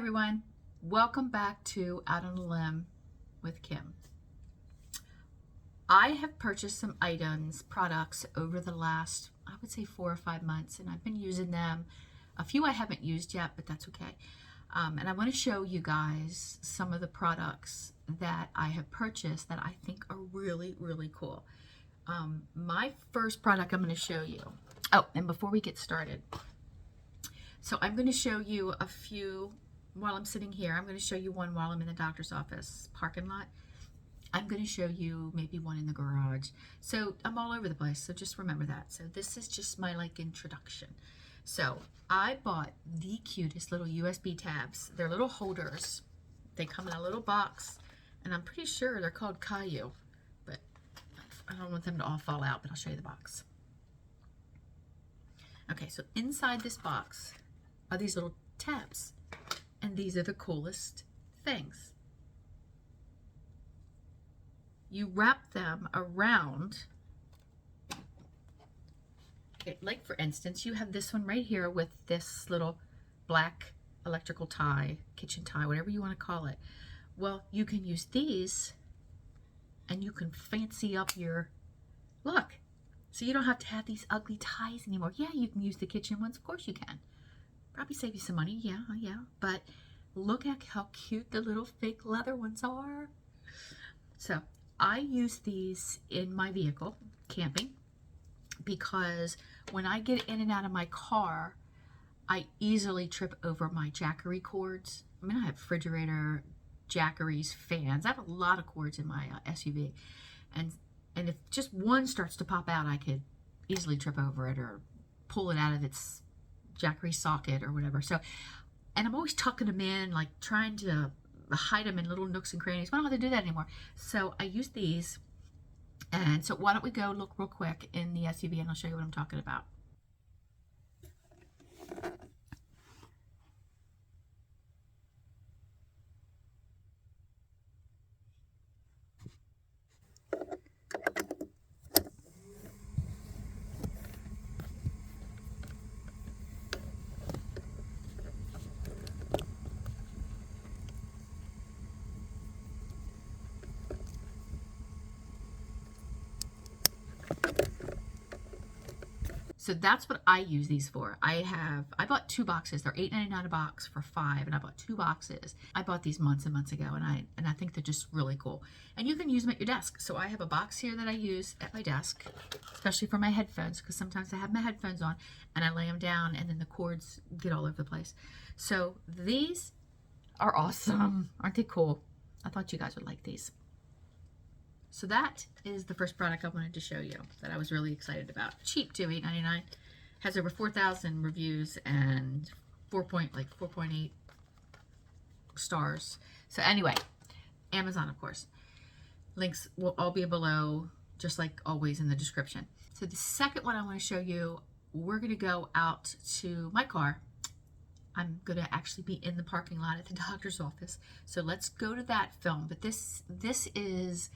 everyone, welcome back to Out on a Limb with Kim. I have purchased some products over the last, I would say 4 or 5 months, and I've been using them. A few I haven't used yet, but that's okay. And I want to show you guys some of the products that I have purchased that I think are really, really cool. My first product I'm going to show you. Oh, and before we get started, so I'm going to show you a few while I'm sitting here. I'm going to show you one while I'm in the doctor's office parking lot. I'm going to show you maybe one in the garage. So I'm all over the place, so just remember that. So this is just my introduction. So I bought the cutest little USB tabs. They're little holders. They come in a little box, and I'm pretty sure they're called Caillou, but I don't want them to all fall out, but I'll show you the box. Okay, so inside this box are these little tabs, and these are the coolest things. You wrap them around, okay, like for instance, you have this one right here with this little black electrical tie, kitchen tie, whatever you want to call it. Well, you can use these and you can fancy up your look. So you don't have to have these ugly ties anymore. Yeah, you can use the kitchen ones. Of course you can. Probably save you some money. Yeah. But look at how cute the little fake leather ones are. So I use these in my vehicle, camping, because when I get in and out of my car, I easily trip over my jackery cords. I mean, I have refrigerator, jackeries, fans. I have a lot of cords in my SUV. And if just one starts to pop out, I could easily trip over it or pull it out of its jackery socket or whatever. So, and I'm always tucking them in, like trying to hide them in little nooks and crannies. I don't have to do that anymore. So I use these. And so why don't we go look real quick in the SUV and I'll show you what I'm talking about. So that's what I use these for. I bought 2 boxes. They're $8.99 a box for 5, and I bought 2 boxes. I bought these months and months ago, and I think they're just really cool. And you can use them at your desk. So I have a box here that I use at my desk, especially for my headphones, because sometimes I have my headphones on and I lay them down and then the cords get all over the place. So these are awesome. Aren't they cool? I thought you guys would like these. So that is the first product I wanted to show you that I was really excited about. Cheap too, $8.99. Has over 4,000 reviews and 4.8 stars. So anyway, Amazon, of course. Links will all be below, just like always in the description. So the second one I want to show you, we're going to go out to my car. I'm going to actually be in the parking lot at the doctor's office. So let's go to that film. But this is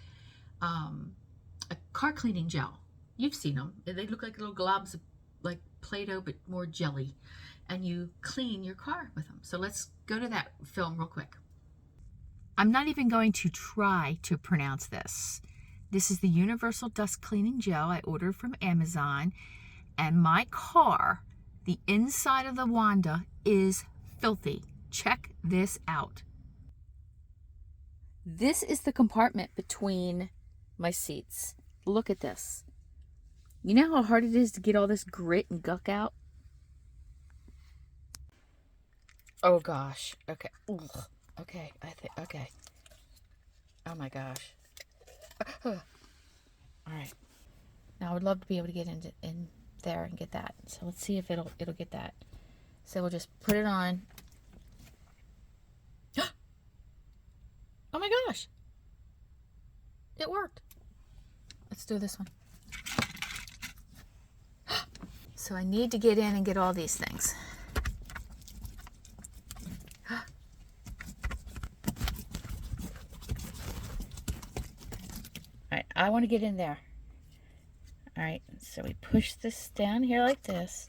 a car cleaning gel. You've seen them. They look like little globs of like Play-Doh, but more jelly. And you clean your car with them. So let's go to that film real quick. I'm not even going to try to pronounce this. This is the Universal Dust Cleaning Gel I ordered from Amazon. And my car, the inside of the WANDA, is filthy. Check this out. This is the compartment between my seats. Look at this. You know how hard it is to get all this grit and gunk out? Oh gosh. Okay. Ugh. Okay. Okay. Oh my gosh. All right. Now I would love to be able to get in there and get that. So let's see if it'll get that. So we'll just put it on. Oh my gosh. It worked. Let's do this one. So I need to get in and get all these things. All right, I want to get in there. All right, so we push this down here like this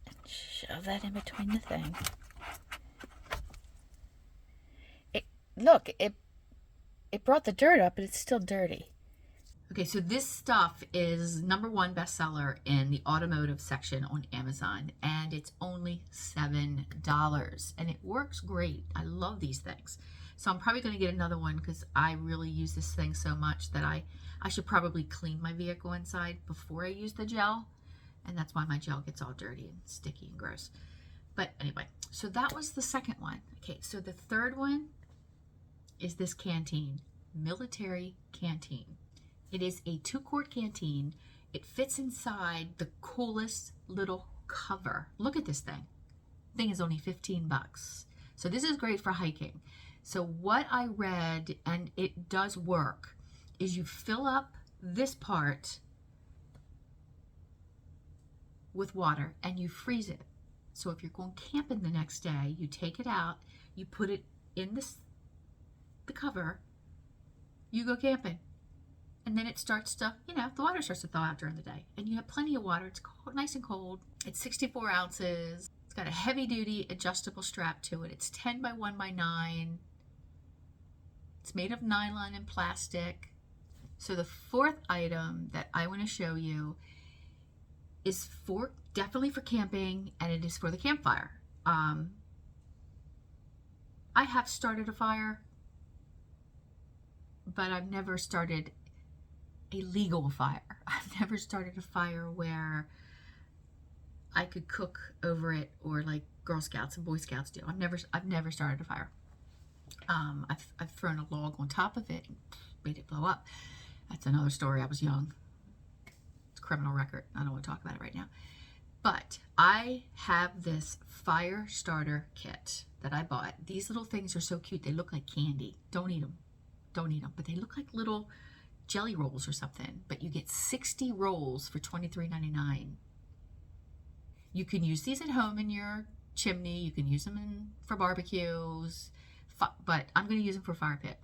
and shove that in between the thing. look, it brought the dirt up, but it's still dirty. Okay, so this stuff is #1 bestseller in the automotive section on Amazon, and it's only $7, and it works great. I love these things. So I'm probably going to get another one because I really use this thing so much that I should probably clean my vehicle inside before I use the gel, and that's why my gel gets all dirty and sticky and gross. But anyway, so that was the second one. Okay, so the third one is this canteen, military canteen. It is a 2-quart canteen. It fits inside the coolest little cover. Look at this thing. The thing is only 15 bucks. So this is great for hiking. So what I read, and it does work, is you fill up this part with water and you freeze it. So if you're going camping the next day, you take it out, you put it in the cover, you go camping. And then it starts to, the water starts to thaw out during the day. And you have plenty of water. It's cold, nice and cold. It's 64 ounces. It's got a heavy-duty adjustable strap to it. It's 10 by 1 by 9. It's made of nylon and plastic. So the fourth item that I want to show you is definitely for camping, and it is for the campfire. I have started a fire, but I've never started a legal fire. I've never started a fire where I could cook over it, or like Girl Scouts and Boy Scouts do. I've never started a fire. I've thrown a log on top of it and made it blow up. That's another story. I was young. It's a criminal record. I don't want to talk about it right now. But I have this fire starter kit that I bought. These little things are so cute. They look like candy. Don't eat them. Don't eat them. But they look like little jelly rolls or something. But you get 60 rolls for $23.99. You can use these at home in your chimney. You can use them for barbecues. But I'm going to use them for fire pit.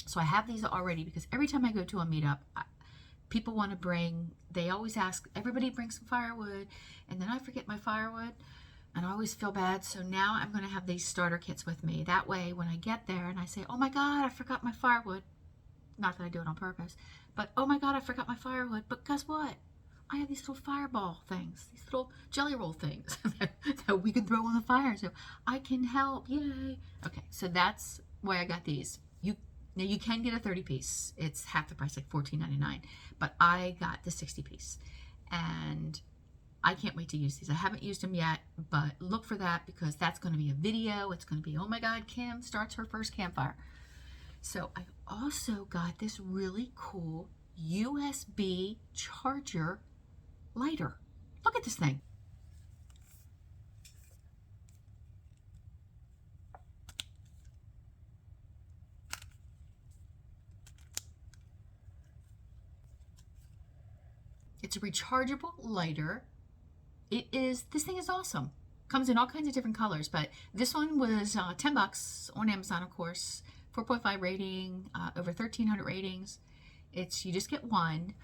So I have these already because every time I go to a meetup, people want to bring, they always ask, everybody bring some firewood, and then I forget my firewood, and I always feel bad. So now I'm going to have these starter kits with me. That way, when I get there and I say, oh my God, I forgot my firewood. Not that I do it on purpose, but oh my God, I forgot my firewood. But guess what? I have these little fireball things, these little jelly roll things that we can throw on the fire. So I can help. Yay. Okay, so that's why I got these. Now you can get a 30-piece. It's half the price, like $14.99. But I got the 60-piece. And I can't wait to use these. I haven't used them yet, but look for that because that's going to be a video. It's going to be, oh my God, Kim starts her first campfire. So I've also got this really cool USB charger lighter. Look at this thing. It's a rechargeable lighter. This thing is awesome. Comes in all kinds of different colors, but this one was 10 bucks on Amazon, of course. 4.5 rating, over 1,300 ratings. You just get one,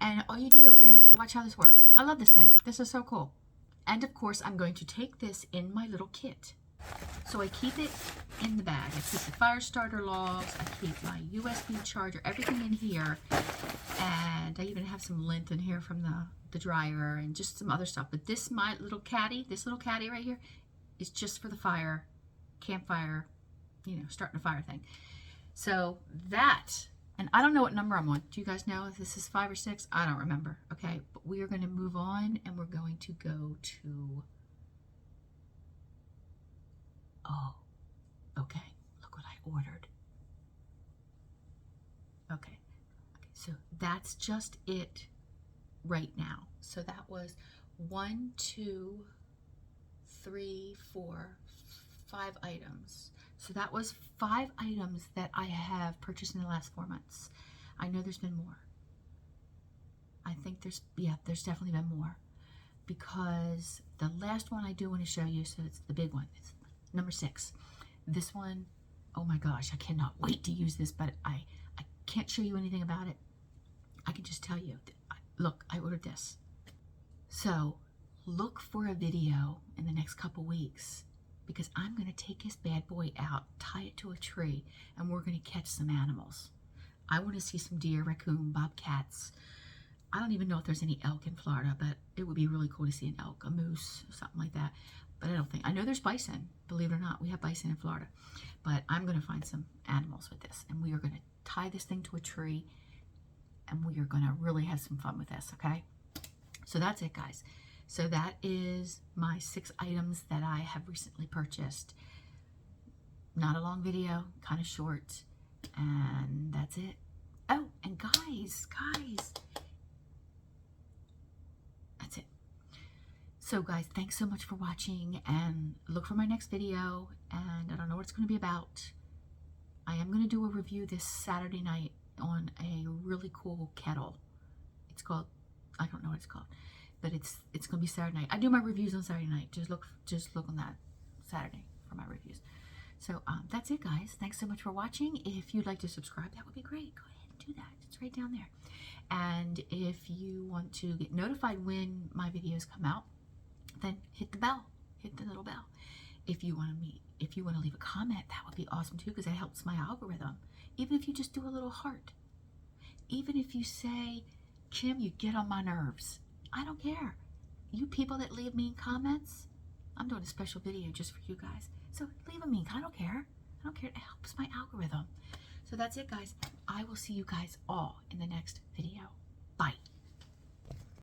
and all you do is watch how this works. I love this thing. This is so cool. And of course, I'm going to take this in my little kit. So I keep it in the bag. I keep the fire starter logs, I keep my USB charger, everything in here. And I even have some lint in here from the dryer and just some other stuff. But this little caddy right here is just for the fire, campfire, starting a fire thing. So that, and I don't know what number I'm on. Do you guys know if this is 5 or 6? I don't remember. Okay, but we are going to move on and we're going to go to, oh, okay, look what I ordered. Okay, so that's just it right now. So that was 1, 2, 3, 4, 5 items. So that was 5 items that I have purchased in the last 4 months. I know there's been more. I think there's definitely been more. Because the last one I do want to show you, so it's the big one. It's number 6. This one, oh my gosh, I cannot wait to use this, but I can't show you anything about it. I can just tell you, look, I ordered this. So look for a video in the next couple weeks because I'm going to take this bad boy out, tie it to a tree, and we're going to catch some animals. I want to see some deer, raccoon, bobcats. I don't even know if there's any elk in Florida, but it would be really cool to see an elk, a moose, something like that. But I don't think, I know there's bison, believe it or not. We have bison in Florida. But I'm going to find some animals with this, and we are going to tie this thing to a tree, and we are going to really have some fun with this, okay? So that's it, guys. So that is my 6 items that I have recently purchased. Not a long video, kind of short, and that's it. Oh, and guys, that's it. So guys, thanks so much for watching, and look for my next video, and I don't know what it's going to be about. I am going to do a review this Saturday night on a really cool kettle. It's called, I don't know what it's called, but it's going to be Saturday night. I do my reviews on Saturday night. Just look on that Saturday for my reviews. So that's it, guys. Thanks so much for watching. If you'd like to subscribe, that would be great. Go ahead and do that. It's right down there. And if you want to get notified when my videos come out, then hit the bell. Hit the little bell. If you want to leave a comment, that would be awesome too, because it helps my algorithm. Even if you just do a little heart. Even if you say, Kim, you get on my nerves. I don't care. You people that leave mean comments, I'm doing a special video just for you guys. So leave a mean. I don't care. I don't care. It helps my algorithm. So that's it, guys. I will see you guys all in the next video. Bye.